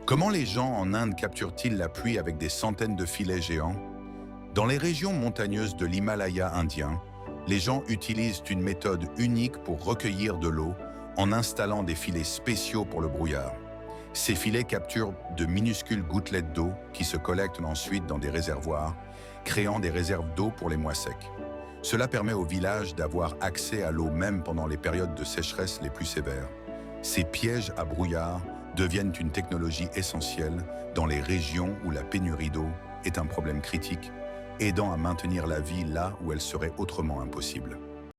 Comment les gens en Inde capturent-ils la pluie avec des centaines de filets géants? Dans les régions montagneuses de l'Himalaya indien, les gens utilisent une méthode unique pour recueillir de l'eau en installant des filets spéciaux pour le brouillard. Ces filets capturent de minuscules gouttelettes d'eau qui se collectent ensuite dans des réservoirs, créant des réserves d'eau pour les mois secs. Cela permet au village d'avoir accès à l'eau même pendant les périodes de sécheresse les plus sévères. Ces pièges à brouillard deviennent une technologie essentielle dans les régions où la pénurie d'eau est un problème critique, aidant à maintenir la vie là où elle serait autrement impossible.